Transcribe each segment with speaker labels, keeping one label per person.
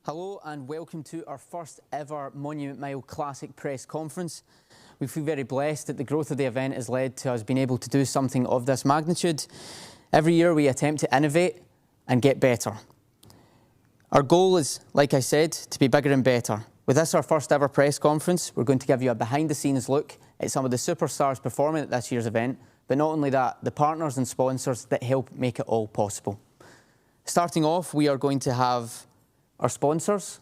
Speaker 1: Hello and welcome to our first ever Monument Mile Classic press conference. We feel very blessed that the growth of the event has led to us being able to do something of this magnitude. Every year we attempt to innovate and get better. Our goal is, like I said, to be bigger and better. With this, our first ever press conference, we're going to give you a behind the scenes look at some of the superstars performing at this year's event, but not only that, the partners and sponsors that help make it all possible. Starting off, we are going to have our sponsors.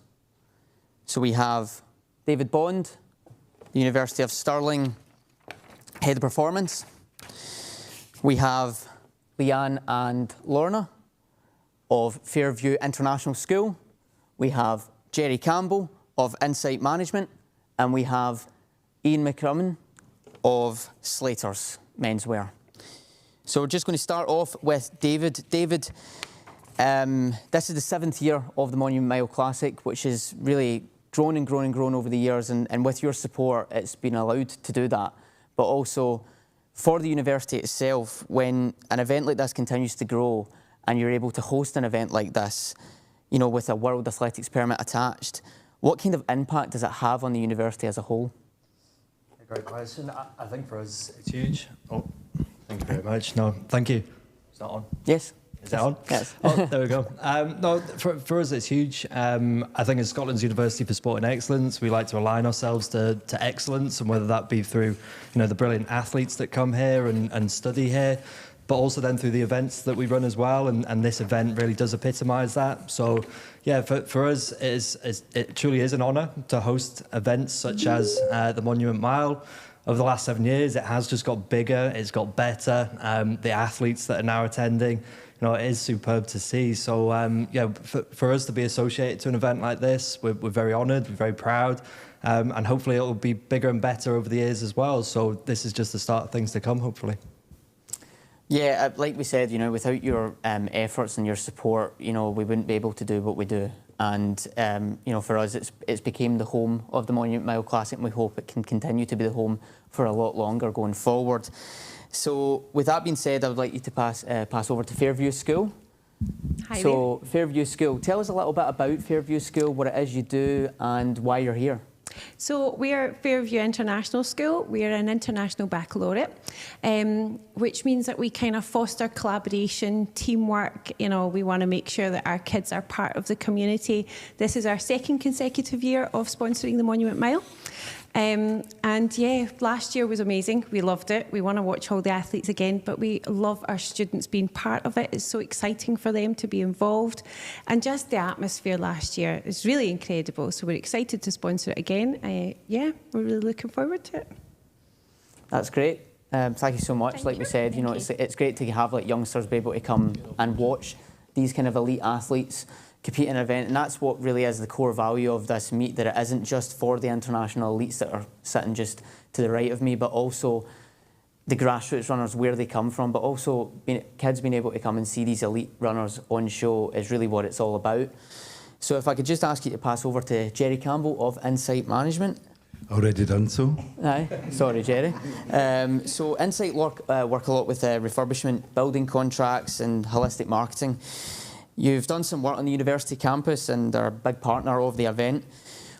Speaker 1: So we have David Bond, the University of Stirling Head of Performance. We have Leanne and Lorna of Fairview International School. We have Jerry Campbell of Insight Management. And we have Ian McCrummon of Slater's Menswear. So we're just going to start off with David. David, this is the 7th year of the Monument Mile Classic, which has really grown and grown and grown over the years, and with your support it's been allowed to do that. But also for the university itself, when an event like this continues to grow and you're able to host an event like this, you know, with a World Athletics permit attached, what kind of impact does it have on the university as a whole?
Speaker 2: A great question. I think for us it's huge. Oh, thank you very much. No, thank you. Is that on?
Speaker 1: Yes.
Speaker 2: Is that on?
Speaker 1: Yes.
Speaker 2: Oh, there we go. No, for us it's huge. I think as Scotland's University for Sport and Excellence, we like to align ourselves to excellence, and whether that be through, you know, the brilliant athletes that come here and study here, but also then through the events that we run as well, and this event really does epitomise that. So yeah, for us it truly is an honour to host events such as the Monument Mile. Over the last 7 years, it has just got bigger, it's got better. The athletes that are now attending, you know, it is superb to see. So yeah, for us to be associated to an event like this, we're very honoured, we're very proud, and hopefully it will be bigger and better over the years as well. So this is just the start of things to come, hopefully.
Speaker 1: Yeah, like we said, you know, without your efforts and your support, you know, we wouldn't be able to do what we do. And, you know, for us, it's became the home of the Monument Mile Classic, and we hope it can continue to be the home for a lot longer going forward. So, with that being said, I would like you to pass over to Fairview School.
Speaker 3: Hi
Speaker 1: so, there. Fairview School, tell us a little bit about Fairview School, what it is you do and why you're here.
Speaker 3: So we are Fairview International School. We are an international baccalaureate, which means that we kind of foster collaboration, teamwork. You know, we want to make sure that our kids are part of the community. This is our 2nd consecutive year of sponsoring the Monument Mile. And yeah, last year was amazing. We loved it. We want to watch all the athletes again, but we love our students being part of it. It's so exciting for them to be involved. And just the atmosphere last year is really incredible. So we're excited to sponsor it again. Yeah, we're really looking forward to it.
Speaker 1: That's great. Thank you so much. Like we said, you know, it's great to have like youngsters be able to come and watch these kind of elite athletes compete in an event, and that's what really is the core value of this meet, that it isn't just for the international elites that are sitting just to the right of me, but also the grassroots runners, where they come from, but also kids being able to come and see these elite runners on show is really what it's all about. So if I could just ask you to pass over to Jerry Campbell of Insight Management.
Speaker 4: Already done so.
Speaker 1: Aye, sorry Jerry. So Insight work a lot with refurbishment, building contracts and holistic marketing. You've done some work on the university campus and are a big partner of the event.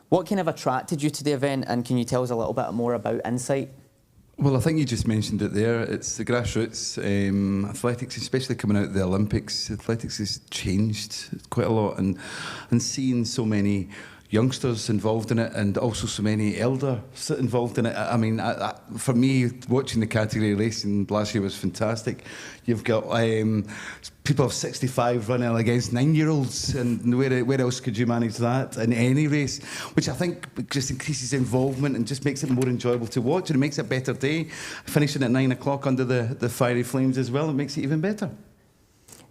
Speaker 1: What kind of attracted you to the event, and can you tell us a little bit more about Insight?
Speaker 4: Well, I think you just mentioned it there. It's the grassroots athletics, especially coming out of the Olympics. Athletics has changed quite a lot, and seeing so many youngsters involved in it, and also so many elders involved in it. I mean, for me, watching the category racing last year was fantastic. You've got people of 65 running against 9-year-olds, and where else could you manage that in any race? Which I think just increases involvement and just makes it more enjoyable to watch, and it makes it a better day. Finishing at 9 o'clock under the fiery flames as well, it makes it even better.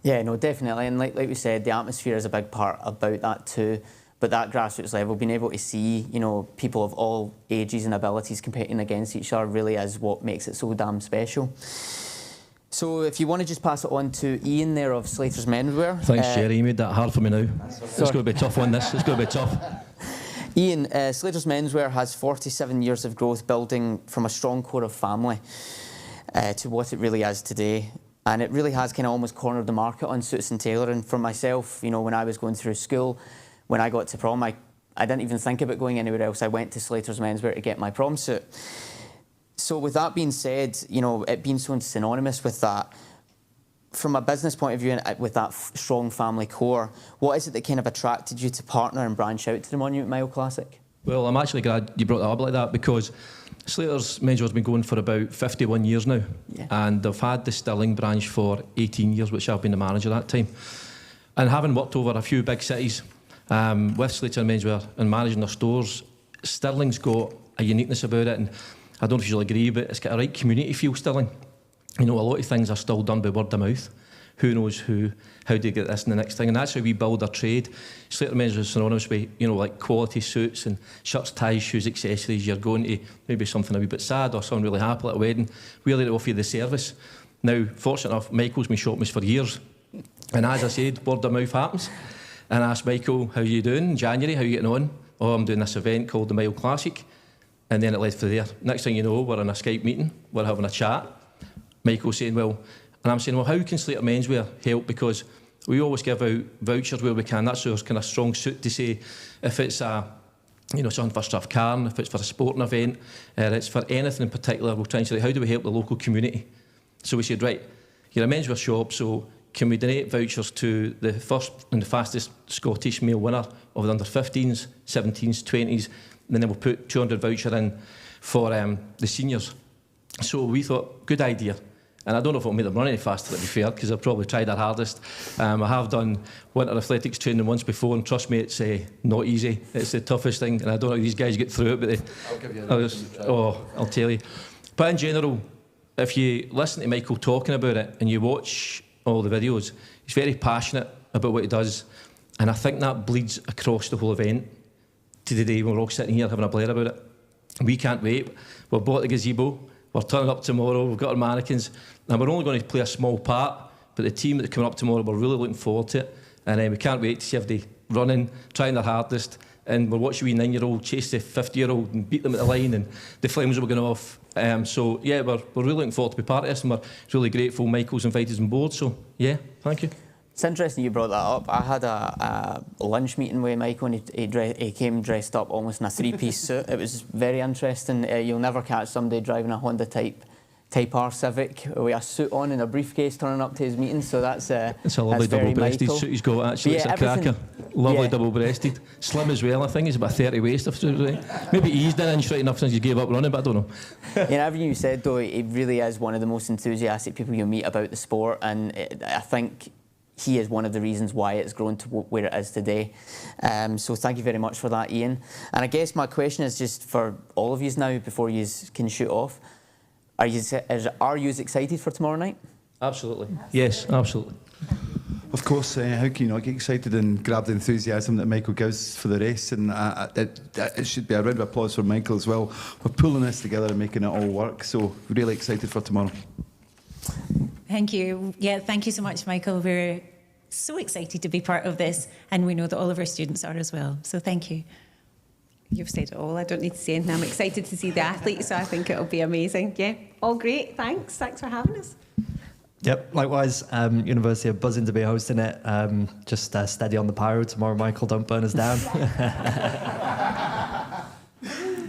Speaker 1: Yeah, no, definitely. And like we said, the atmosphere is a big part about that too. But that grassroots level, being able to see, you know, people of all ages and abilities competing against each other really is what makes it so damn special. So if you want to just pass it on to Ian there of Slater's Menswear.
Speaker 5: Thanks, Jerry. You made that hard for me now. It's going to be a tough one, this. It's going to be tough.
Speaker 1: Ian, Slater's Menswear has 47 years of growth, building from a strong core of family to what it really is today. And it really has kind of almost cornered the market on suits and tailoring. For myself, you know, when I was going through school, when I got to prom, I didn't even think about going anywhere else. I went to Slater's Menswear to get my prom suit. So with that being said, you know, it being so synonymous with that, from a business point of view and with that strong family core, what is it that kind of attracted you to partner and branch out to the Monument Mile Classic?
Speaker 5: Well, I'm actually glad you brought that up like that, because Slater's Menswear's been going for about 51 years now.
Speaker 1: Yeah.
Speaker 5: And they've had the Stirling branch for 18 years, which I've been the manager that time. And having worked over a few big cities with Slater Menswear and managing their stores, Stirling's got a uniqueness about it, and I don't know if you'll agree, but it's got a right community feel, Stirling. You know, a lot of things are still done by word of mouth. Who knows who, how do you get this and the next thing? And that's how we build our trade. Slater Menswear is synonymous with, you know, like quality suits and shirts, ties, shoes, accessories. You're going to maybe something a wee bit sad or something really happy at a wedding. We're there to offer you the service. Now, fortunate enough, Michael's been shopping with us for years. And as I said, word of mouth happens. And I asked Michael, how are you doing in January? How are you getting on? Oh, I'm doing this event called the Mile Classic. And then it led from there. Next thing you know, we're in a Skype meeting. We're having a chat. Michael's saying, well, and I'm saying, well, how can Slater Menswear help? Because we always give out vouchers where we can. That's our kind of strong suit to say if it's a, you know, something for Strathcarn, if it's for a sporting event, or it's for anything in particular, we'll try and say, how do we help the local community? So we said, right, you're a menswear shop, so can we donate vouchers to the first and the fastest Scottish male winner of the under-15s, 17s, 20s, and then we'll put 200 voucher in for the seniors. So we thought, good idea. And I don't know if it'll make them run any faster, to be fair, because I've probably tried our hardest. I have done winter athletics training once before, and trust me, it's not easy. It's the toughest thing, and I don't know if these guys get through it, but
Speaker 4: I'll give you
Speaker 5: I'll tell you. But in general, if you listen to Michael talking about it and you watch all the videos, he's very passionate about what he does, and I think that bleeds across the whole event to the day when we're all sitting here having a blare about it. We can't wait. We've bought the gazebo. We're turning up tomorrow, we've got our mannequins, and we're only going to play a small part, but the team that's coming up tomorrow, we're really looking forward to it, and we can't wait to see everybody running, trying their hardest, and we're watching a wee 9-year-old chase the 50-year-old and beat them at the line, and the flames will be going off. So, yeah, we're really looking forward to be part of this, and we're really grateful Michael's invited us on board, so, yeah, thank you.
Speaker 1: It's interesting you brought that up. I had a lunch meeting with Michael, and he came dressed up almost in a three-piece suit. It was very interesting. You'll never catch somebody driving a Honda Type R Civic with a suit on and a briefcase turning up to his meeting. So that's
Speaker 5: it's a lovely double-breasted suit he's got, actually. Yeah, it's a cracker. Lovely double-breasted. Slim as well, I think. He's about 30 waist. Maybe he eased an inch right enough since you gave up running, but I don't know.
Speaker 1: Yeah, everything you said, though, he really is one of the most enthusiastic people you meet about the sport, and I think he is one of the reasons why it's grown to where it is today. So thank you very much for that, Ian. And I guess my question is just for all of you now, before you can shoot off, are you excited for tomorrow night?
Speaker 5: Absolutely. Yes, absolutely.
Speaker 4: Of course, how can you not get excited and grab the enthusiasm that Michael gives for the race? And it should be a round of applause for Michael as well. We're pulling this together and making it all work. So really excited for tomorrow.
Speaker 6: Thank you. Yeah, thank you so much, Michael. We're so excited to be part of this, and we know that all of our students are as well. So thank you. You've said it all. I don't need to say anything. I'm excited to see the athletes, so I think it'll be amazing. Yeah, all great. Thanks. Thanks for having us.
Speaker 2: Yep, likewise. University are buzzing to be hosting it. Just steady on the pyro tomorrow, Michael. Don't burn us down.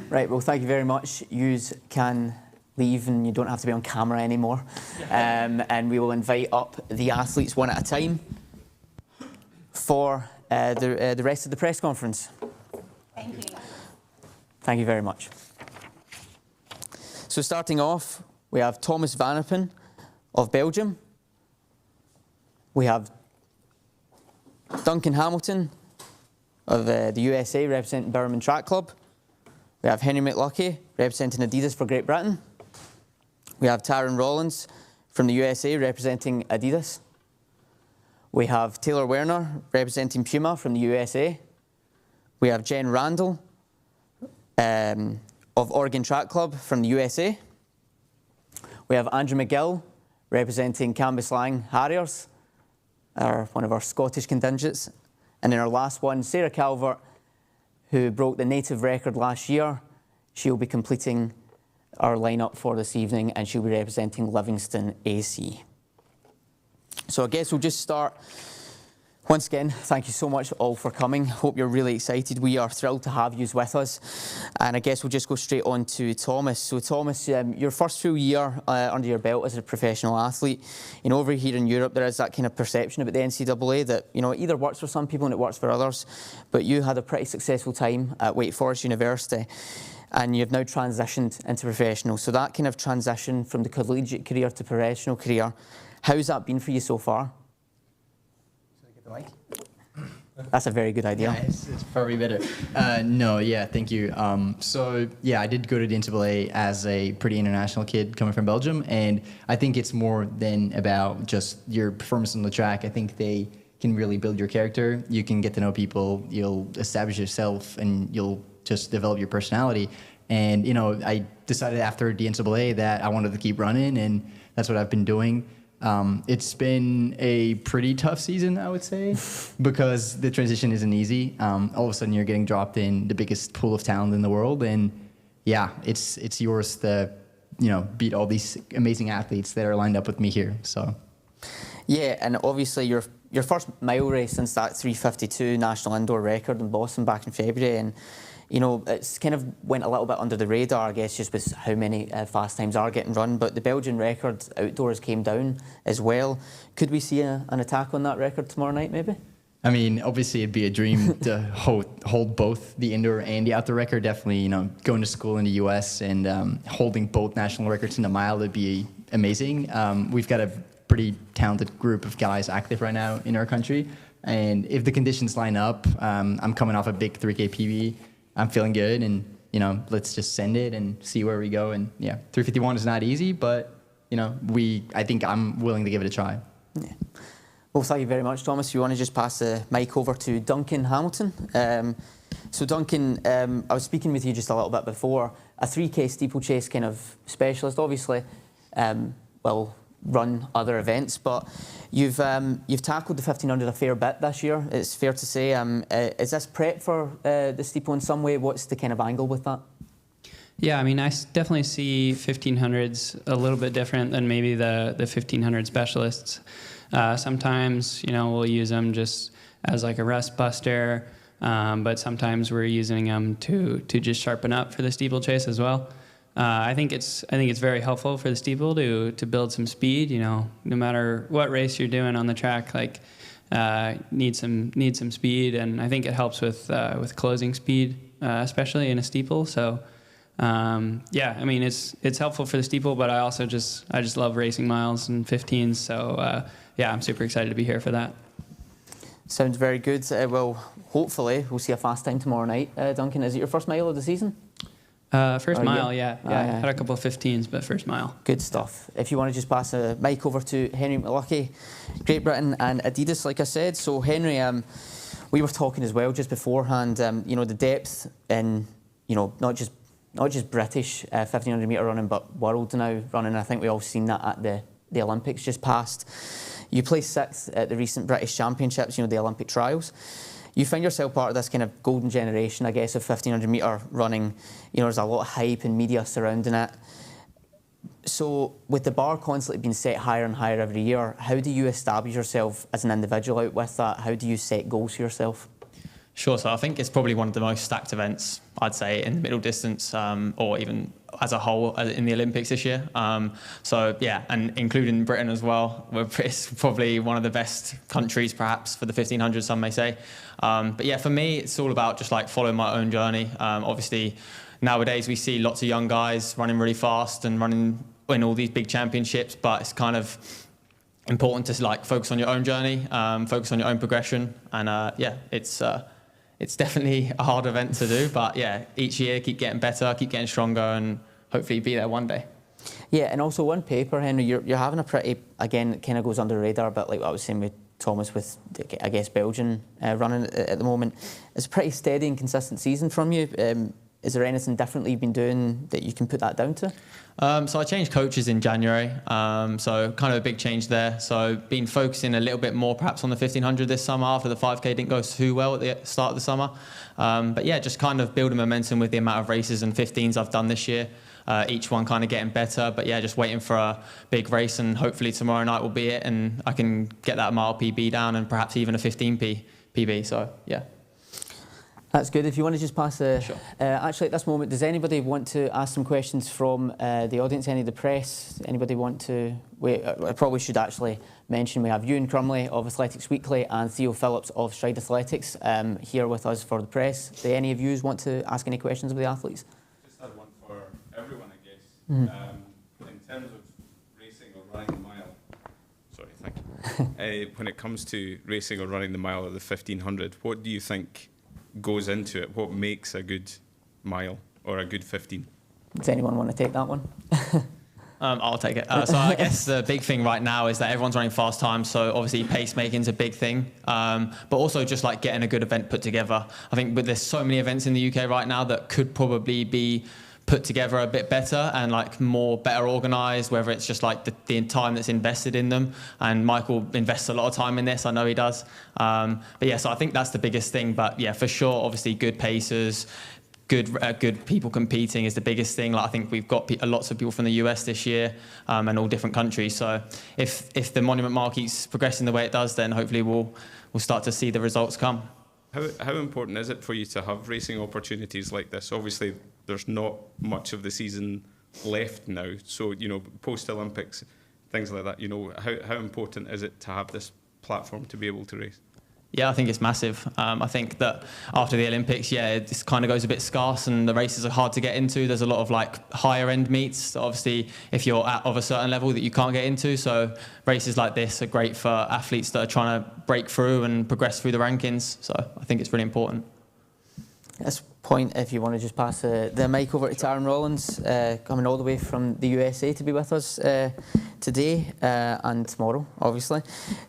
Speaker 1: Right, well, thank you very much. Yous can leave and you don't have to be on camera anymore. And we will invite up the athletes one at a time for the rest of the press conference.
Speaker 6: Thank you.
Speaker 1: Thank you very much. So starting off, we have Thomas Van Appen of Belgium. We have Duncan Hamilton of the USA representing Birmingham Track Club. We have Henry McLuckie representing Adidas for Great Britain. We have Tyron Rollins from the USA representing Adidas. We have Taylor Werner representing Puma from the USA. We have Jen Randall of Oregon Track Club from the USA. We have Andrew McGill representing Cambuslang Harriers, one of our Scottish contingents. And then our last one, Sarah Calvert, who broke the native record last year. She'll be completing our lineup for this evening, and she'll be representing Livingston AC. So I guess we'll just start Once again, thank you so much all for coming. Hope you're really excited. We are thrilled to have you with us. And I guess we'll just go straight on to Thomas. So Thomas, your first full year under your belt as a professional athlete, over here in Europe, there is that kind of perception about the NCAA that, it either works for some people and it works for others. But you had a pretty successful time at Wake Forest University, and you've now transitioned into professional. So that kind of transition from the collegiate career to professional career, how's that been for you so far? That's a very good idea.
Speaker 7: Yeah, it's probably better. No, yeah, thank you. So, yeah, I did go to the NCAA as a pretty international kid coming from Belgium, and I think it's more than about just your performance on the track. I think they can really build your character. You can get to know people, you'll establish yourself, and you'll just develop your personality. And, I decided after the NCAA that I wanted to keep running, and that's what I've been doing. It's been a pretty tough season, I would say, because the transition isn't easy. All of a sudden, you're getting dropped in the biggest pool of talent in the world, and yeah, it's yours to, beat all these amazing athletes that are lined up with me here. So,
Speaker 1: yeah, and obviously your first mile race since that 3:52 national indoor record in Boston back in February, and it's kind of went a little bit under the radar, I guess, just with how many fast times are getting run. But the Belgian record outdoors came down as well. Could we see an attack on that record tomorrow night, maybe?
Speaker 7: I mean, obviously, it'd be a dream to hold both the indoor and the outdoor record. Definitely, going to school in the U.S. and holding both national records in the mile would be amazing. We've got a pretty talented group of guys active right now in our country. And if the conditions line up, I'm coming off a big 3K PB. I'm feeling good, and let's just send it and see where we go. And yeah, 3:51 is not easy, but I think I'm willing to give it a try.
Speaker 1: Yeah. Well, thank you very much, Thomas. You want to just pass the mic over to Duncan Hamilton? So Duncan, I was speaking with you just a little bit before. A 3K steeplechase kind of specialist, obviously. Run other events, but you've tackled the 1500 a fair bit this year, it's fair to say. Is this prep for the steeple in some way? What's the kind of angle with that?
Speaker 8: Yeah, I mean, I definitely see 1500s a little bit different than maybe the 1500 specialists. Sometimes, we'll use them just as like a rest buster, but sometimes we're using them to just sharpen up for the steeplechase as well. I think it's very helpful for the steeple to build some speed. No matter what race you're doing on the track, need some speed, and I think it helps with closing speed, especially in a steeple. So I mean it's helpful for the steeple, but I just love racing miles and 15s. So I'm super excited to be here for that.
Speaker 1: Sounds very good. Well, hopefully we'll see a fast time tomorrow night. Duncan, is it your first mile of the season?
Speaker 8: First mile, yeah. I had a couple of 15s, but first mile.
Speaker 1: Good stuff. If you want to just pass the mic over to Henry McLuckie, Great Britain and Adidas, like I said. So Henry, we were talking as well just beforehand. The depth in, not just British 1500 metre running, but world now running. I think we all seen that at the Olympics just passed. You placed 6th at the recent British Championships, the Olympic trials. You find yourself part of this kind of golden generation, I guess, of 1500 metre running. There's a lot of hype and media surrounding it. So with the bar constantly being set higher and higher every year, how do you establish yourself as an individual out with that? How do you set goals for yourself?
Speaker 9: Sure, so I think it's probably one of the most stacked events, I'd say, in the middle distance or even as a whole in the Olympics this year. And including Britain as well. It's probably one of the best countries, perhaps, for the 1500, some may say. For me, it's all about just following my own journey. Obviously, nowadays we see lots of young guys running really fast and running in all these big championships, but it's kind of important to focus on your own journey, focus on your own progression, and it's definitely a hard event to do, but each year keep getting better, keep getting stronger, and hopefully be there one day.
Speaker 1: Yeah, and also on paper, Henry, you're having a pretty, again, it kind of goes under the radar, but like what I was saying with Thomas, with, I guess, Belgian running at the moment, it's a pretty steady and consistent season from you. Is there anything differently you've been doing that you can put that down to?
Speaker 9: So I changed coaches in January, so kind of a big change there. So been focusing a little bit more perhaps on the 1500 this summer after the 5K didn't go too well at the start of the summer. Just kind of building momentum with the amount of races and 15s I've done this year. each one kind of getting better. But yeah, just waiting for a big race, and hopefully tomorrow night will be it, and I can get that mile PB down and perhaps even a 15p PB. So yeah.
Speaker 1: That's good. If you want to just pass the...
Speaker 9: Sure.
Speaker 1: Actually, at this moment, does anybody want to ask some questions from the audience, any of the press? Anybody want to... I probably should actually mention we have Ewan Crumley of Athletics Weekly and Theo Phillips of Stride Athletics here with us for the press. Do any of you want to ask any questions of the athletes?
Speaker 10: Just had one for everyone, I guess. In terms of racing or running the mile... Sorry, thank you. When it comes to racing or running the mile at the 1500, what do you think goes into it? What makes a good mile or a good 15?
Speaker 1: Does anyone want to take that one?
Speaker 9: I'll take it. So I guess the big thing right now is that everyone's running fast times, so obviously pacemaking is a big thing, but also just like getting a good event put together. I think there's so many events in the UK right now that could probably be put together a bit better and like better organised, whether it's just like the time that's invested in them. And Michael invests a lot of time in this, I know he does. But yeah, so I think that's the biggest thing. But yeah, for sure, obviously good pacers, good people competing is the biggest thing. Like I think we've got lots of people from the US this year and all different countries. So if the Monument Mile keeps progressing the way it does, then hopefully we'll start to see the results come.
Speaker 10: How important is it for you to have racing opportunities like this? Obviously, there's not much of the season left now. So, post-Olympics, things like that, how important is it to have this platform to be able to race?
Speaker 9: Yeah, I think it's massive. I think that after the Olympics, this kind of goes a bit scarce and the races are hard to get into. There's a lot of like higher end meets, obviously, if you're of a certain level that you can't get into. So races like this are great for athletes that are trying to break through and progress through the rankings. So I think it's really important.
Speaker 1: This point, if you want to just pass the mic over to Taryn Rollins, coming all the way from the USA to be with us today and tomorrow, obviously.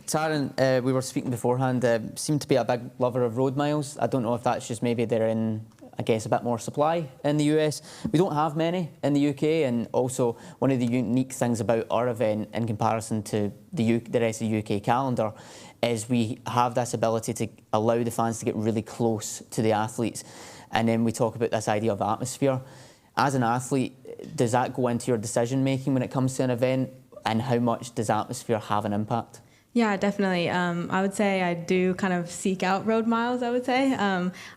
Speaker 1: Taryn, we were speaking beforehand, seemed to be a big lover of road miles. I don't know if that's just maybe they're in, I guess, a bit more supply in the US. We don't have many in the UK, and also one of the unique things about our event in comparison to the rest of the UK calendar is we have this ability to allow the fans to get really close to the athletes. And then we talk about this idea of atmosphere. As an athlete, does that go into your decision making when it comes to an event, and how much does atmosphere have an impact?
Speaker 11: Yeah, definitely. I would say I do kind of seek out road miles, I would say.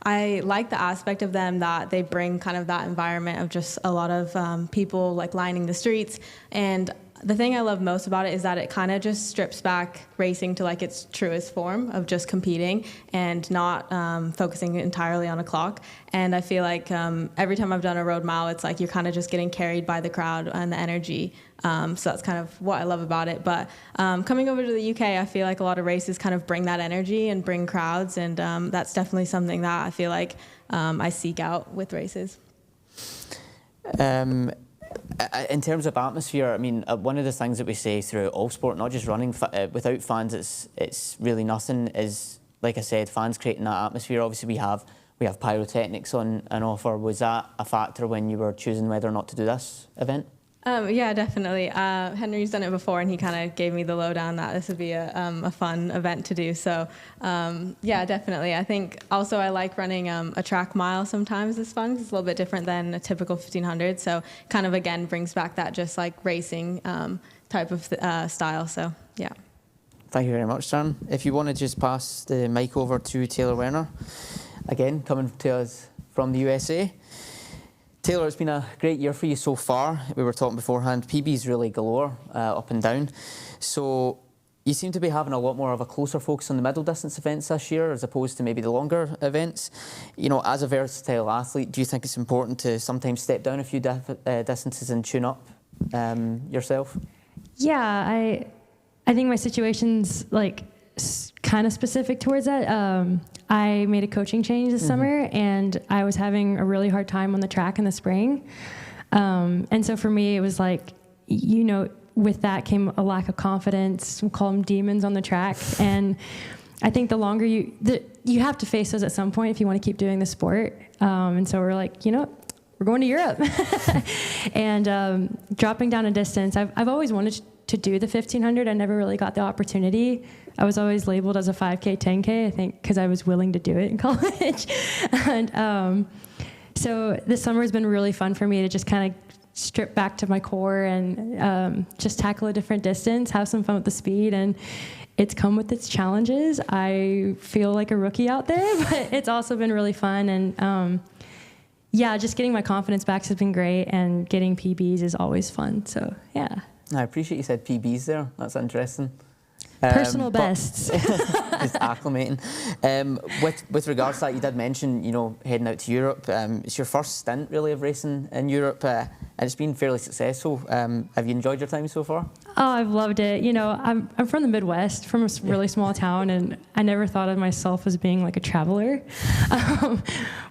Speaker 11: I like the aspect of them that they bring kind of that environment of just a lot of people like lining the streets. And the thing I love most about it is that it kind of just strips back racing to like its truest form of just competing and not focusing entirely on a clock. And I feel like every time I've done a road mile, it's like you're kind of just getting carried by the crowd and the energy. So that's kind of what I love about it. But coming over to the UK, I feel like a lot of races kind of bring that energy and bring crowds. And that's definitely something that I feel like I seek out with races.
Speaker 1: In terms of atmosphere, I mean, one of the things that we say throughout all sport, not just running, without fans, it's really nothing. Is, like I said, fans creating that atmosphere. Obviously, we have pyrotechnics on offer. Was that a factor when you were choosing whether or not to do this event?
Speaker 11: Yeah, definitely. Henry's done it before, and he kind of gave me the lowdown that this would be a fun event to do. So, yeah, definitely. I think also I like running a track mile sometimes. It's fun 'cause it's a little bit different than a typical 1500. So, kind of again brings back that just like racing type of style. So, yeah.
Speaker 1: Thank you very much, Sam. If you want to just pass the mic over to Taylor Werner, again coming to us from the USA. Taylor, it's been a great year for you so far. We were talking beforehand, PBs really galore, up and down. So you seem to be having a lot more of a closer focus on the middle distance events this year as opposed to maybe the longer events. As a versatile athlete, do you think it's important to sometimes step down a few distances and tune up yourself?
Speaker 12: Yeah, I think my situation's like kind of specific towards that. I made a coaching change this summer, and I was having a really hard time on the track in the spring. And so for me, it was like, with that came a lack of confidence. We call them demons on the track. And I think the longer you have to face those at some point if you want to keep doing the sport. And so we're like, we're going to Europe. And dropping down a distance, I've always wanted to do the 1500. I never really got the opportunity. I was always labeled as a 5K, 10K, I think, because I was willing to do it in college. And so this summer has been really fun for me to just kind of strip back to my core and just tackle a different distance, have some fun with the speed. And it's come with its challenges. I feel like a rookie out there, but it's also been really fun. And yeah, just getting my confidence back has been great, and getting PBs is always fun. So yeah.
Speaker 1: I appreciate you said PBs there. That's interesting.
Speaker 12: Personal bests.
Speaker 1: Just acclimating. With regards to that, you did mention, you know, heading out to Europe. It's your first stint really of racing in Europe, and it's been fairly successful. Have you enjoyed your time so far?
Speaker 12: Oh, I've loved it. You know, I'm from the Midwest, from a really small town, and I never thought of myself as being like a traveler.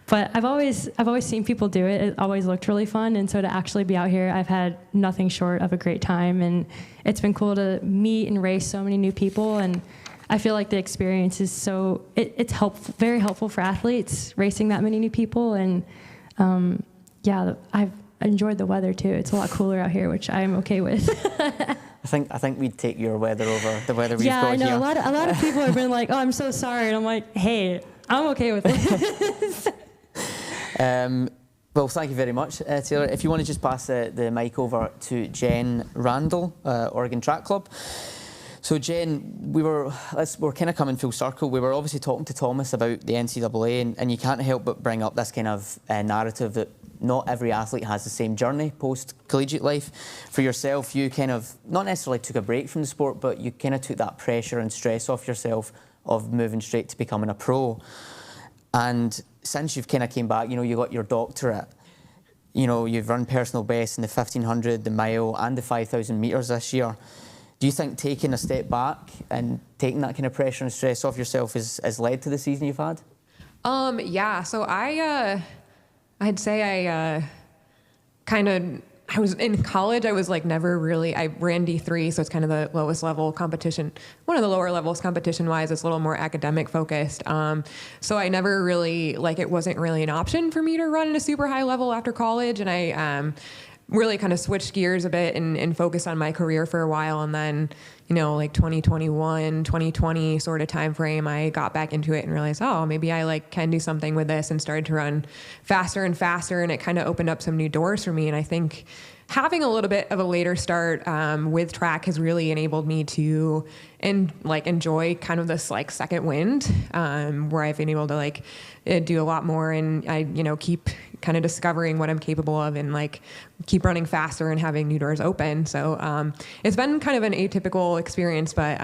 Speaker 12: But I've always seen people do it. It always looked really fun, and so to actually be out here, I've had nothing short of a great time, and it's been cool to meet and race so many new people, and I feel like the experience is it's helpful, very helpful for athletes, racing that many new people, and yeah, I've enjoyed the weather too. It's a lot cooler out here, which I'm okay with.
Speaker 1: I think we'd take your weather over the weather we've got
Speaker 12: here. Yeah, I know.
Speaker 1: here.
Speaker 12: A lot of people have been like, "Oh, I'm so sorry," and I'm like, "Hey, I'm okay with it."
Speaker 1: Well, thank you very much, Taylor. If you want to just pass the mic over to Jen Randall, Oregon Track Club. So Jen, we're kind of coming full circle. We were obviously talking to Thomas about the NCAA, and you can't help but bring up this kind of narrative that not every athlete has the same journey post-collegiate life. For yourself, you kind of not necessarily took a break from the sport, but you kind of took that pressure and stress off yourself of moving straight to becoming a pro. And since you've kind of came back, you know, you got your doctorate, you know, you've run personal best in the 1500, the mile, and the 5,000 metres this year. Do you think taking a step back and taking that kind of pressure and stress off yourself has led to the season you've had?
Speaker 13: Yeah, so I'd say I was in college. I was like never really, I ran D3, so it's kind of the lowest level competition. One of the lower levels competition wise, it's a little more academic focused. So I never really, it wasn't really an option for me to run at a super high level after college. And I really kind of switched gears a bit and focused on my career for a while. And then, 2021, 2020 sort of time frame, I got back into it and realized, oh, maybe I can do something with this, and started to run faster and faster. And it kind of opened up some new doors for me. And I think having a little bit of a later start with track has really enabled me to enjoy kind of this second wind, where I've been able to do a lot more, and I keep kind of discovering what I'm capable of, and keep running faster and having new doors open. So it's been kind of an atypical experience, but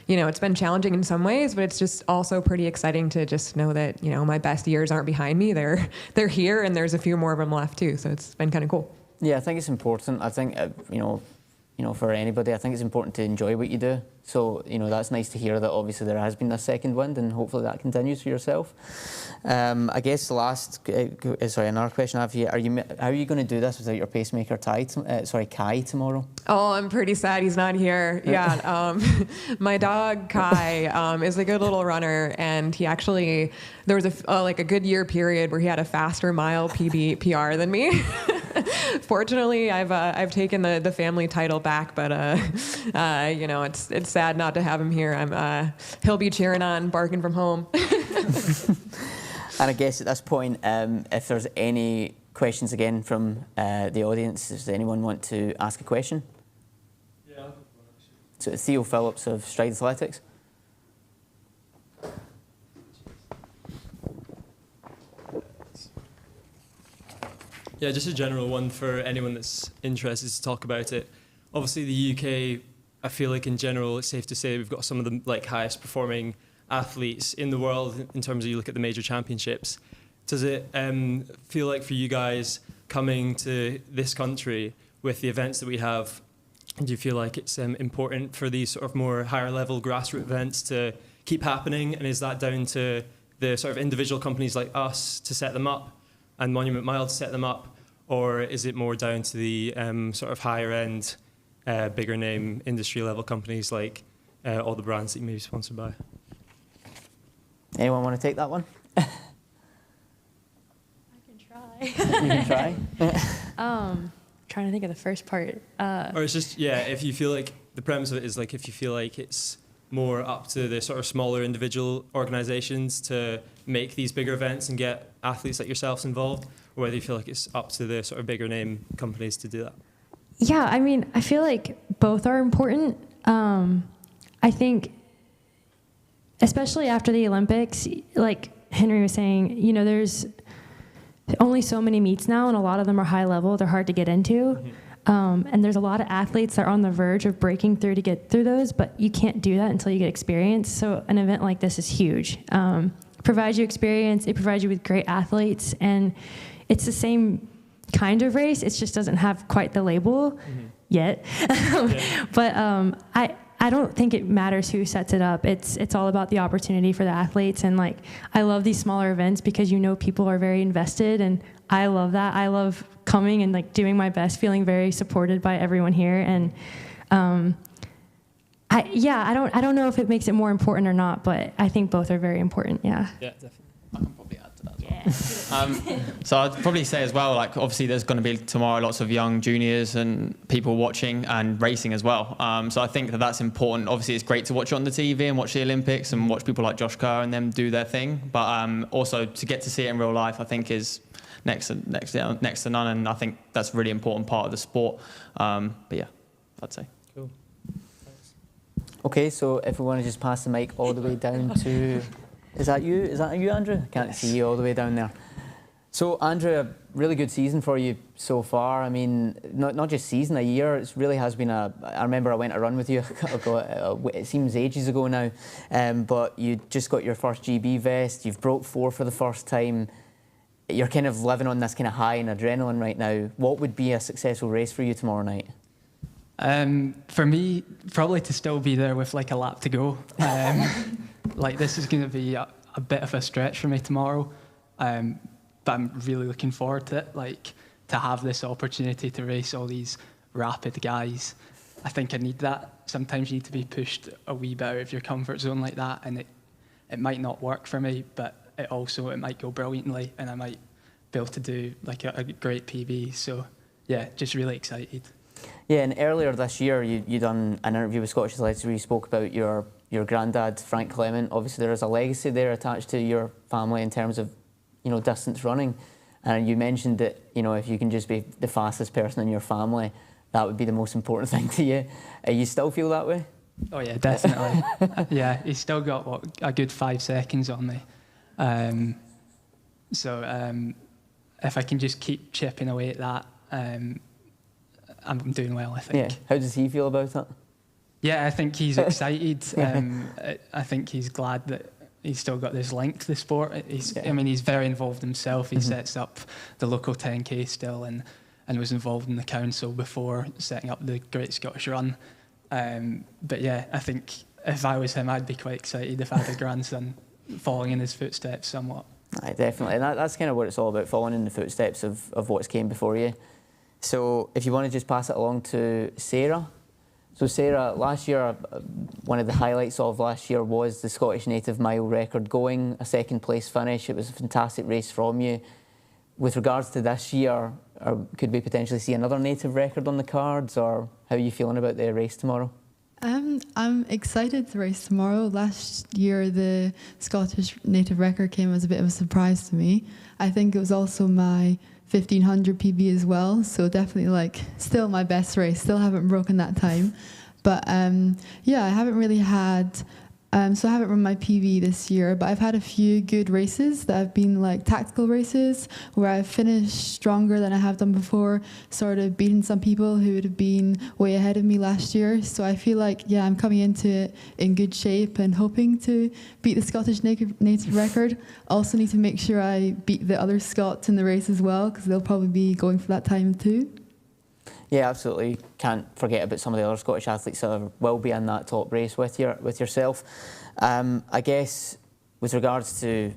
Speaker 13: it's been challenging in some ways, but it's just also pretty exciting to just know that my best years aren't behind me. They're here, and there's a few more of them left too. So it's been kind of cool.
Speaker 1: Yeah, I think it's important. I think for anybody, I think it's important to enjoy what you do. So that's nice to hear that obviously there has been a second wind, and hopefully that continues for yourself. I guess the last, another question I have here: how are you going to do this without your pacemaker Kai tomorrow?
Speaker 13: Oh, I'm pretty sad he's not here. Yeah, my dog Kai is a good little runner, and he actually there was a good year period where he had a faster mile PR than me. Fortunately, I've taken the family title back, but it's sad not to have him here. He'll be cheering on, barking from home.
Speaker 1: And I guess at this point, if there's any questions again from the audience, does anyone want to ask a question? Yeah. So Theo Phillips of Stride Athletics.
Speaker 14: Yeah, just a general one for anyone that's interested to talk about it. Obviously, the UK, I feel like in general, it's safe to say we've got some of the highest performing athletes in the world in terms of you look at the major championships. Does it feel like for you guys coming to this country with the events that we have, do you feel like it's important for these sort of more higher level grassroots events to keep happening? And is that down to the sort of individual companies like us to set them up and Monument Mile to set them up? Or is it more down to the sort of higher end, bigger name industry level companies like all the brands that you may be sponsored by?
Speaker 1: Anyone want to take that one?
Speaker 12: I can try.
Speaker 1: You can try.
Speaker 12: Trying to think of the first part.
Speaker 14: Or it's just, if you feel like the premise of it is if you feel like it's more up to the sort of smaller individual organisations to make these bigger events and get athletes like yourselves involved, or whether you feel like it's up to the sort of bigger name companies to do that?
Speaker 12: Yeah, I mean, I feel like both are important. I think, especially after the Olympics, like Henry was saying, you know, there's only so many meets now, and a lot of them are high level. They're hard to get into. And there's a lot of athletes that are on the verge of breaking through to get through those, but you can't do that until you get experience. So an event like this is huge. It provides you experience, it provides you with great athletes, and it's the same kind of race. It just doesn't have quite the label yet. But I don't think it matters who sets it up. It's all about the opportunity for the athletes. And like, I love these smaller events because you know people are very invested, and I love that. I love coming and like doing my best, feeling very supported by everyone here. And I don't know if it makes it more important or not, but I think both are very important. Yeah.
Speaker 14: Yeah, definitely.
Speaker 9: I can probably add to that as well. So I'd probably say as well, like obviously there's going to be tomorrow lots of young juniors and people watching and racing as well. So I think that that's important. Obviously it's great to watch it on the TV and watch the Olympics and watch people like Josh Kerr and them do their thing. But also to get to see it in real life, I think is next to none. And I think that's a really important part of the sport. But yeah, I'd say.
Speaker 14: Cool.
Speaker 1: Okay, so if we want to just pass the mic all the way down to... Is that you? Is that you, Andrew? I can't see you all the way down there. So, Andrew, a really good season for you so far. I mean, not just season, a year. It really has been a... I remember I went to run with you. It seems ages ago now. But you just got your first GB vest. You've broke 4 for the first time. You're kind of living on this kind of high and adrenaline right now. What would be a successful race for you tomorrow night?
Speaker 8: For me, probably to still be there with like a lap to go. Like this is going to be a bit of a stretch for me tomorrow, but I'm really looking forward to it. Like to have this opportunity to race all these rapid guys. I think I need that. Sometimes you need to be pushed a wee bit out of your comfort zone like that, and it might not work for me, but it might go brilliantly, and I might be able to do like a great PB. So yeah, just really excited.
Speaker 1: Yeah, and earlier this year you done an interview with Scottish Athletics where you spoke about your granddad, Frank Clement. Obviously there is a legacy there attached to your family in terms of, you know, distance running. And you mentioned that, you know, if you can just be the fastest person in your family, that would be the most important thing to you. You still feel that way?
Speaker 8: Oh yeah, definitely. Yeah, he's still got a good 5 seconds on me. So if I can just keep chipping away at that, I'm doing well, I think.
Speaker 1: Yeah. How does he feel about it?
Speaker 8: Yeah, I think he's excited. I think he's glad that he's still got this link to the sport. I mean, he's very involved himself. He sets up the local 10K still and was involved in the council before setting up the Great Scottish Run. But yeah, I think if I was him, I'd be quite excited if I had a grandson following in his footsteps somewhat.
Speaker 1: Aye, definitely. And that's kind of what it's all about, following in the footsteps of what's came before you. So if you want to just pass it along to Sarah. So Sarah, last year, one of the highlights of last year was the Scottish Native Mile record going, a 2nd place finish. It was a fantastic race from you. With regards to this year, could we potentially see another native record on the cards, or how are you feeling about the race tomorrow?
Speaker 15: I'm excited to race tomorrow. Last year, the Scottish native record came as a bit of a surprise to me. I think it was also my 1500 PB as well, so definitely like still my best race. Still haven't broken that time, but yeah, I haven't really had. So I haven't run my PB this year, but I've had a few good races that have been like tactical races where I've finished stronger than I have done before, sort of beating some people who would have been way ahead of me last year. So I feel like, yeah, I'm coming into it in good shape and hoping to beat the Scottish native record. Also need to make sure I beat the other Scots in the race as well, because they'll probably be going for that time too.
Speaker 1: Yeah, absolutely. Can't forget about some of the other Scottish athletes that will be in that top race with yourself. I guess with regards to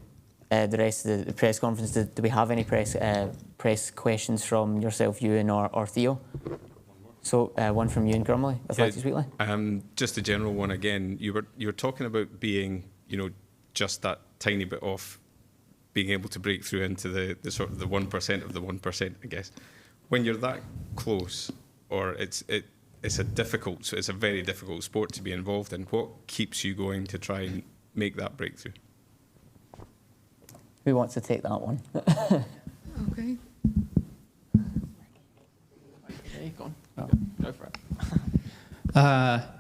Speaker 1: the rest of the press conference, do we have any press questions from yourself, Ewan, or Theo? So one from Ewan Grumley, Athletics Weekly.
Speaker 10: Just a general one again. You were talking about being, you know, just that tiny bit off, being able to break through into the sort of the 1% of the 1%, I guess. When you're that close, or it's a very difficult sport to be involved in. What keeps you going to try and make that breakthrough?
Speaker 1: Who wants to take that one?
Speaker 15: Okay.
Speaker 9: Go for it.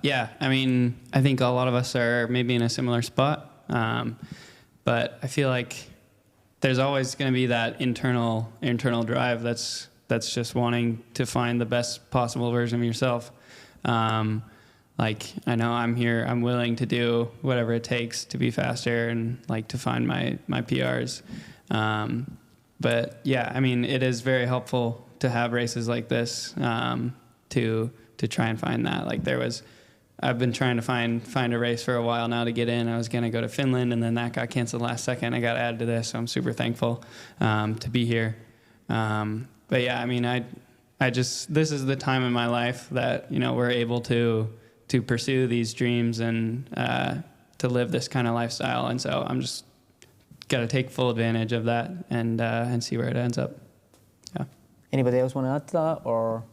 Speaker 8: Yeah, I mean, I think a lot of us are maybe in a similar spot, but I feel like there's always going to be that internal drive that's just wanting to find the best possible version of yourself. Like, I know I'm here, I'm willing to do whatever it takes to be faster and like to find my PRs. But yeah, I mean, it is very helpful to have races like this, to try and find that. Like I've been trying to find a race for a while now to get in. I was going to go to Finland, and then that got canceled last second. I got added to this, so I'm super thankful to be here. But yeah, I mean, this is the time in my life that, we're able to pursue these dreams and to live this kind of lifestyle. And so I'm just got to take full advantage of that and see where it ends up. Yeah.
Speaker 1: Anybody else want to add to that, or?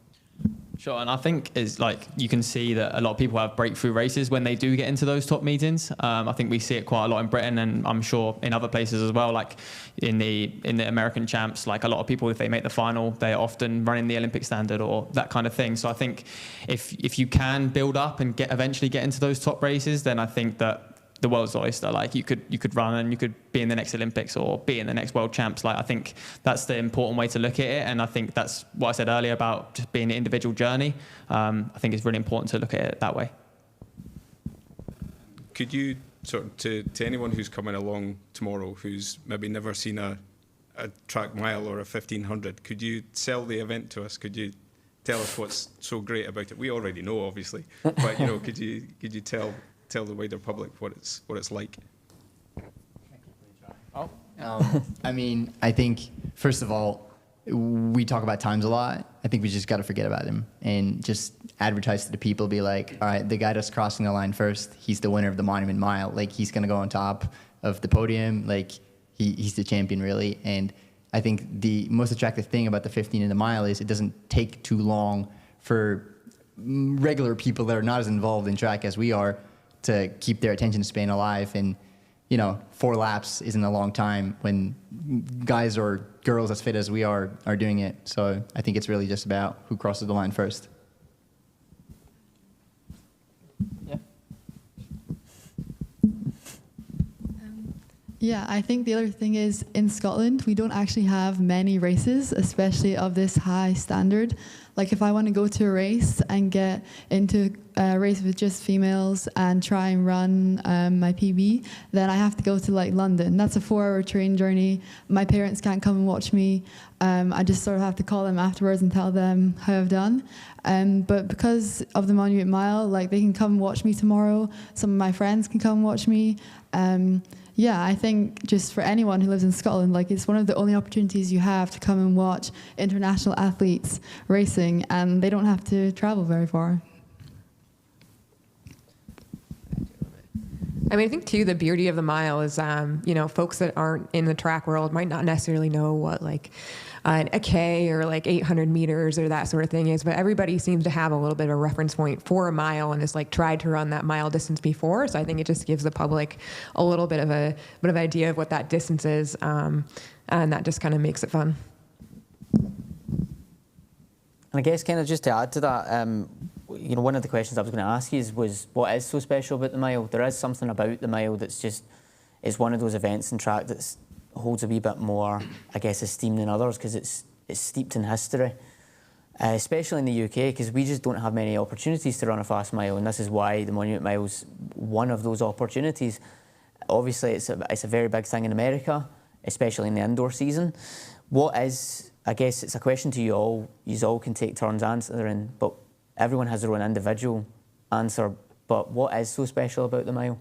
Speaker 9: Sure, and I think is like you can see that a lot of people have breakthrough races when they do get into those top meetings. I think we see it quite a lot in Britain, and I'm sure in other places as well. Like in the American champs, like a lot of people, if they make the final, they're often running the Olympic standard or that kind of thing. So I think if you can build up and eventually get into those top races, then I think that the world's oyster. Like you could run and you could be in the next Olympics or be in the next World Champs. Like I think that's the important way to look at it, and I think that's what I said earlier about just being an individual journey. I think it's really important to look at it that way.
Speaker 10: Could you sort of to anyone who's coming along tomorrow who's maybe never seen a track mile or a 1500, could you sell the event to us? Could you tell us what's so great about it? We already know, obviously, but could you tell the wider public what it's like?
Speaker 7: I mean, I think, first of all, we talk about times a lot. I think we just got to forget about him and just advertise to the people, be like, all right, the guy that's crossing the line first, he's the winner of the Monument Mile. Like, he's going to go on top of the podium. Like, he's the champion, really. And I think the most attractive thing about the 15 and the mile is it doesn't take too long for regular people that are not as involved in track as we are to keep their attention span alive. And 4 laps isn't a long time when guys or girls as fit as we are doing it. So I think it's really just about who crosses the line first.
Speaker 9: Yeah.
Speaker 15: Yeah, I think the other thing is in Scotland, we don't actually have many races, especially of this high standard. Like if I want to go to a race and get into a race with just females and try and run my PB, then I have to go to like London. That's a 4-hour train journey. My parents can't come and watch me. I just sort of have to call them afterwards and tell them how I've done. But because of the Monument Mile, like they can come watch me tomorrow. Some of my friends can come watch me. Yeah, I think just for anyone who lives in Scotland, like it's one of the only opportunities you have to come and watch international athletes racing, and they don't have to travel very far.
Speaker 13: I mean, I think too the beauty of the mile is, folks that aren't in the track world might not necessarily know what like a K or like 800 meters or that sort of thing is, but everybody seems to have a little bit of a reference point for a mile and has like tried to run that mile distance before. So I think it just gives the public a little bit of an idea of what that distance is, and that just kind of makes it fun.
Speaker 1: And I guess kind of just to add to that, one of the questions I was going to ask you was what is so special about the mile? There is something about the mile that's just, it's one of those events in track that holds a wee bit more, I guess, esteem than others because it's steeped in history, especially in the UK, because we just don't have many opportunities to run a fast mile, and this is why the Monument Mile's one of those opportunities. Obviously, it's a very big thing in America, especially in the indoor season. What is, I guess it's a question to you all. You all can take turns answering, but everyone has their own individual answer. But what is so special about the mile?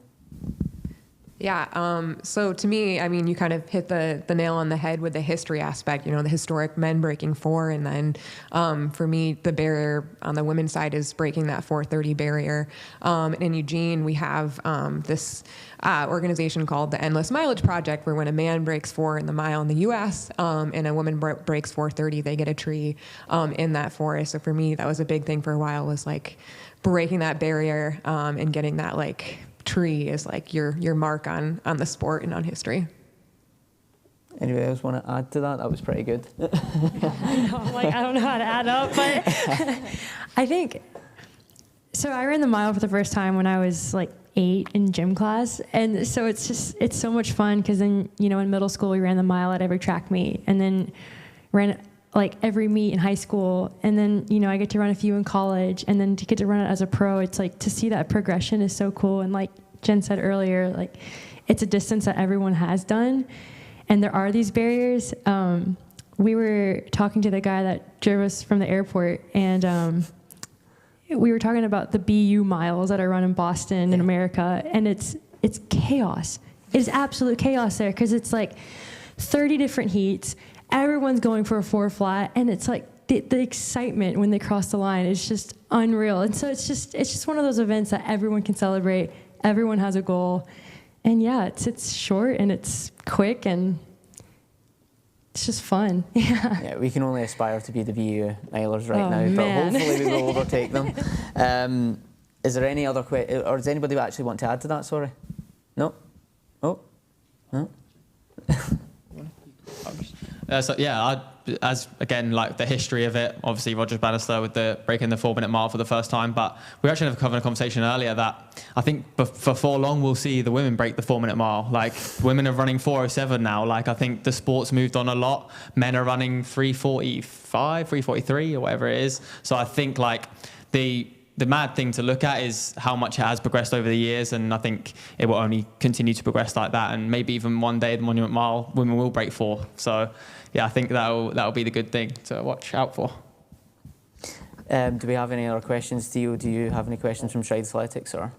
Speaker 13: Yeah, so to me, I mean, you kind of hit the nail on the head with the history aspect, you know, the historic men breaking 4. And then for me, the barrier on the women's side is breaking that 4:30 barrier. In Eugene, we have this organization called the Endless Mileage Project, where when a man breaks 4 in the mile in the U.S. And a woman breaks 4:30, they get a tree in that forest. So for me, that was a big thing for a while, was like breaking that barrier and getting that like tree is like your mark on the sport and on history.
Speaker 1: Anybody else want to add to that? That was pretty good.
Speaker 12: I don't know how to add up, but I think, so I ran the mile for the first time when I was like 8 in gym class. And so it's so much fun, because then, you know, in middle school, we ran the mile at every track meet, and then ran like every meet in high school, and then, you know, I get to run a few in college, and then to get to run it as a pro, it's like, to see that progression is so cool. And like Jen said earlier, like, it's a distance that everyone has done, and there are these barriers. We were talking to the guy that drove us from the airport, and we were talking about the BU miles that are run in Boston in America, and it's chaos. It is absolute chaos there, because it's like 30 different heats. Everyone's going for a 4 flat, and it's like the excitement when they cross the line is just unreal. And so it's just one of those events that everyone can celebrate. Everyone has a goal, and yeah, it's short and it's quick, and it's just fun.
Speaker 1: Yeah, we can only aspire to be the BU milers right now,
Speaker 12: man.
Speaker 1: but hopefully we will overtake them. Is there any other or does anybody actually want to add to that? Sorry, no. Oh, no.
Speaker 9: So yeah, as again, like the history of it, obviously Roger Bannister with the breaking the 4-minute mile for the first time, but we actually have covered a conversation earlier that I think before long we'll see the women break the 4-minute mile. Like, women are running 4:07 now. Like, I think the sport's moved on a lot. Men are running 3:45, 3:43 or whatever it is. So I think like the mad thing to look at is how much it has progressed over the years, and I think it will only continue to progress like that, and maybe even one day the Monument Mile women will break 4. So yeah, I think that'll be the good thing to watch out for.
Speaker 1: Do we have any other questions? Do you have any questions from Stride Athletics, or?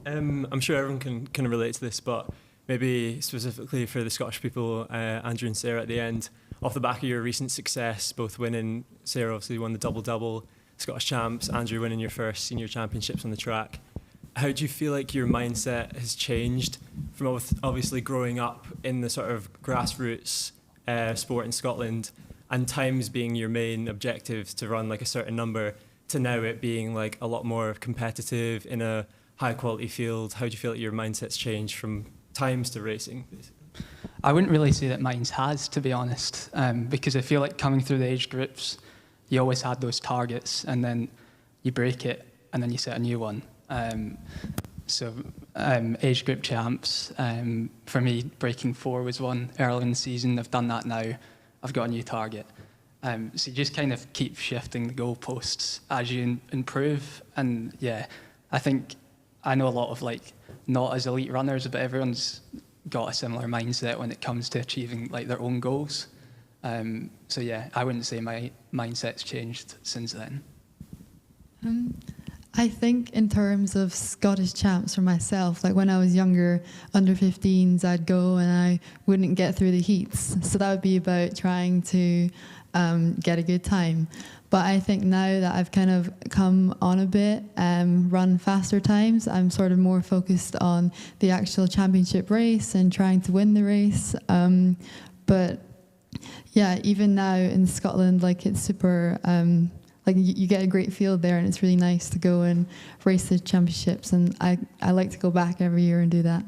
Speaker 14: I'm sure everyone can relate to this, but maybe specifically for the Scottish people, Andrew and Sarah at the end, off the back of your recent success, both winning, Sarah obviously won the double-double, Scottish champs, Andrew winning your first senior championships on the track. How do you feel like your mindset has changed from obviously growing up in the sort of grassroots sport in Scotland, and times being your main objective to run like a certain number, to now it being like a lot more competitive in a high quality field? How do you feel like your mindset's changed from times to racing, basically?
Speaker 8: I wouldn't really say that mine has, to be honest, because I feel like coming through the age groups, you always had those targets, and then you break it, and then you set a new one. Age group champs, for me, breaking 4 was one early in the season. I've done that now. I've got a new target. So you just kind of keep shifting the goalposts as you improve. And yeah, I think I know a lot of like not as elite runners, but everyone's got a similar mindset when it comes to achieving like their own goals. So yeah, I wouldn't say my mindset's changed since then.
Speaker 15: I think in terms of Scottish champs for myself, like when I was younger, under 15s, I'd go and I wouldn't get through the heats. So that would be about trying to get a good time. But I think now that I've kind of come on a bit, run faster times, I'm sort of more focused on the actual championship race and trying to win the race. But yeah, even now in Scotland, like it's super, like you get a great field there, and it's really nice to go and race the championships, and I like to go back every year and do that.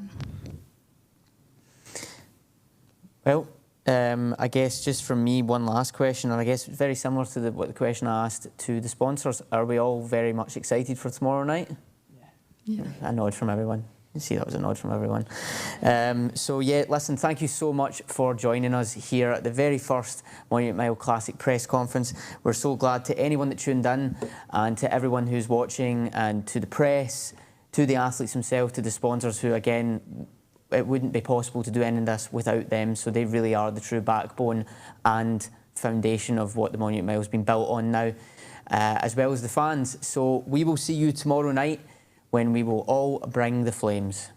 Speaker 1: Well, I guess just from me, one last question, and I guess very similar to what the question I asked to the sponsors. Are we all very much excited for tomorrow night?
Speaker 15: Yeah.
Speaker 1: A nod from everyone. You see, that was a nod from everyone. So yeah, listen, thank you so much for joining us here at the very first Monument Mile Classic press conference. We're so glad to anyone that tuned in, and to everyone who's watching, and to the press, to the athletes themselves, to the sponsors who, again, it wouldn't be possible to do any of this without them. So they really are the true backbone and foundation of what the Monument Mile has been built on now, as well as the fans. So we will see you tomorrow night when we will all bring the flames.